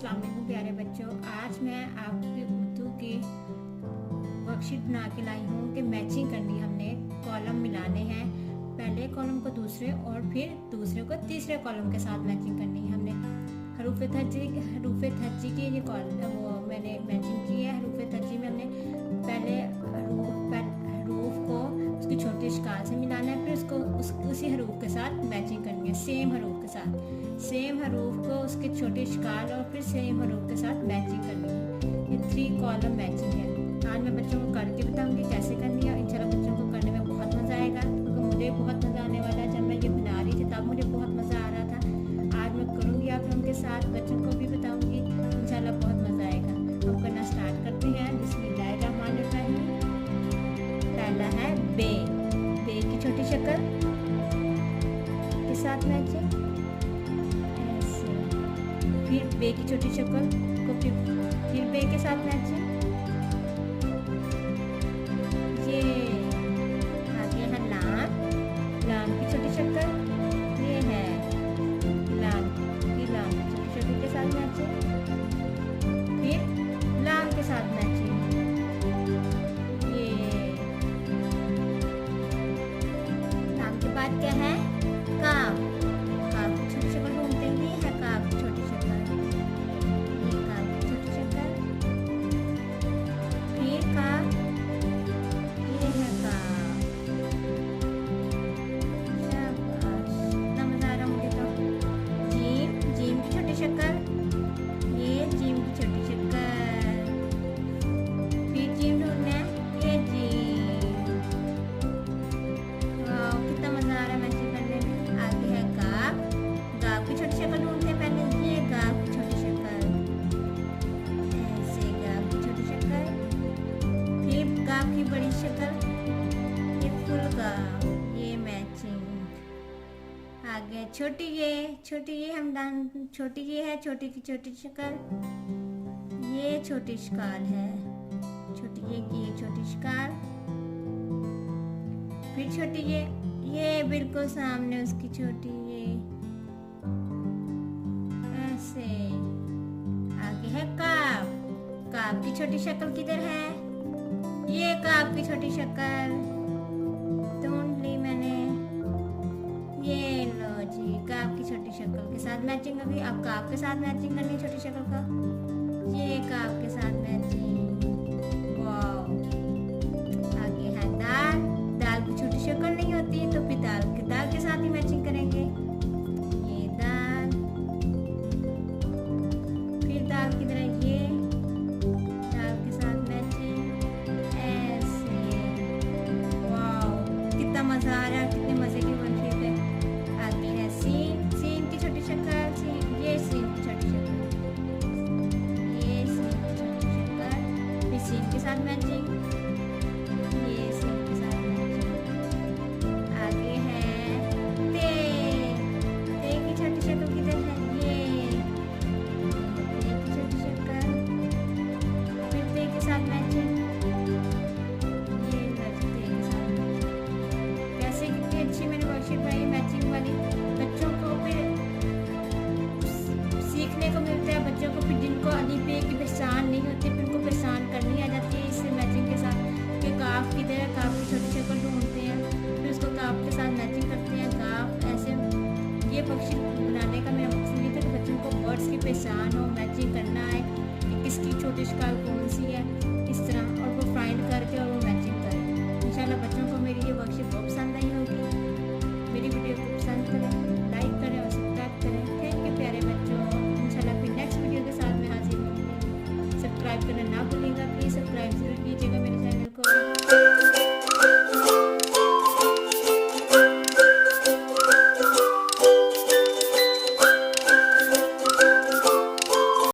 अस्सलाम वालेकुम प्यारे बच्चों। आज मैं आपकी उर्दू की वर्कशीट बना के लाई हूँ कि मैचिंग करनी। हमने कॉलम मिलाने हैं, पहले कॉलम को दूसरे और फिर दूसरे को तीसरे कॉलम के साथ मैचिंग करनी है। हमने हरूफ थज्जी की ये कॉलम वो मैंने मैचिंग की है। हरूफ थज्जी में हमने पहले हरूफ को उसकी छोटी शिकाल से मिलाना है, फिर उसको उसी हरूफ के साथ मैचिंग करनी है। सेम हरूफ के साथ सेम हरूफ को उसके छोटे शिकाल और फिर सेम हरूफ के साथ मैचिंग करनी है। ये 3 कॉलम मैचिंग है। आज मैं बच्चों को करके बताऊंगी कैसे करनी है। इंशाल्लाह बच्चों को करने में बहुत मज़ा आएगा, क्योंकि मुझे बहुत मज़ा आने वाला है। जब मैं ये बना रही थी तब मुझे बहुत मज़ा आ रहा था। आज मैं करूँगी आप लोगों के साथ, बच्चों को भी बताऊँगी। इंशाल्लाह बहुत मज़ा आएगा। हम करना स्टार्ट करते हैं। बिस्मिल्लाहिर्रहमानिर्रहीम। पहला है बे की छोटी शक्ल के साथ मैचिंग, फिर बे की छोटी शक्ल को फिर बे के साथ मैचिंग। ये आगे है लाम की छोटी शक्ल। ये है लाम की छोटी शक्ल के साथ मैचिंग, फिर लाम के साथ मैचिंग। ये लाम के बाद क्या है काफ की छोटी शक्ल ढूंढते हैं। ये है काफ की छोटी शक्ल। ये काफ की छोटी शक्ल, फिर काफ, ये है काफ। शाबाश, इतना मजा आ रहा मुझे तो। जीम की छोटी शक्ल। ये जीम की छोटी शक्ल, फिर जीम ढूंढना है। ये जीम। वाह, कितना मजा आ रहा है मैचिंग करने में। आगे है गाफ की छोटी शक्ल ढूंढते हैं पहले। ये गाफ की छोटी शक्ल, ऐसे गाफ की छोटी शक्ल, फिर गाफ की बड़ी शक्ल, ये फुल गाफ। ये मैचिंग। आगे छोटी ये हम छोटी ये है, छोटी की छोटी शक्ल। ये छोटी शिकाल है, छोटी ये की एक छोटी शिकाल, फिर छोटी ये बिल्कुल सामने उसकी छोटी ये, ऐसे। आगे है काफ की छोटी शक्ल किधर है? ये काफ की छोटी शक्ल ढूंढ ली मैंने। ये लो जी, काफ की छोटी शक्ल के साथ मैचिंग। अभी अब काफ के साथ मैचिंग करनी है छोटी शक्ल का। ये काफ के साथ मैचिंग। वाह। आगे है दाल की छोटी शक्ल नहीं होती तो फिर दाल के साथ ही मैचिंग करेंगे। ये दाल, फिर दाल की तरह ये दाल के साथ मैचिंग, ऐसे। वाह, कितना मजा आ रहा है, कितने मजे की वर्कशीट है। आगे है सीन की छोटी शक्ल। ये सीन की छोटी शक्ल, ये सीन की छोटी शक्ल, फिर सीन के साथ मैचिंग। ये सीन के साथ मैचिंग। आगे है ते की छोटी शक्ल किधर है? ये ते की छोटी शक्ल, फिर ते के साथ मैचिंग। ये ते के साथ मैचिंग। कैसे कितनी अच्छी मैंने वर्कशीट बनाई मैचिंग वाली। बच्चों को फिर सीखने को मिलता है। बच्चों को फिर जिनको अली पे की पहचान नहीं होती, फिर उनको पहचान करनी आ जाती है इससे मैचिंग के साथ। कि काफ किधर है, काफ की छोटी शक्ल ढूंढते हैं, फिर उसको काफ के साथ मैचिंग करते हैं। काफ ऐसे। ये वर्कशीट बनाने का मेरा मकसद ये था कि बच्चों को वर्ड्स की पहचान हो, मैचिंग करना है कि किसकी छोटी शिकाल कौन सी है, इस तरह, और वो फाइंड करके और वो मैचिंग करें। इंशाल्लाह बच्चों को मेरी ये वर्कशीट बहुत पसंद आई होगी। मेरी वीडियो को पसंद करें, लाइक करें और सब्सक्राइब करें। थैंक यू प्यारे बच्चों। इंशाल्लाह फिर नेक्स्ट वीडियो के साथ मैं हाजिर होंगी। सब्सक्राइब करना ना भूलिएगा, प्लीज़ सब्सक्राइब जरूर कीजिएगा मेरे चैनल को।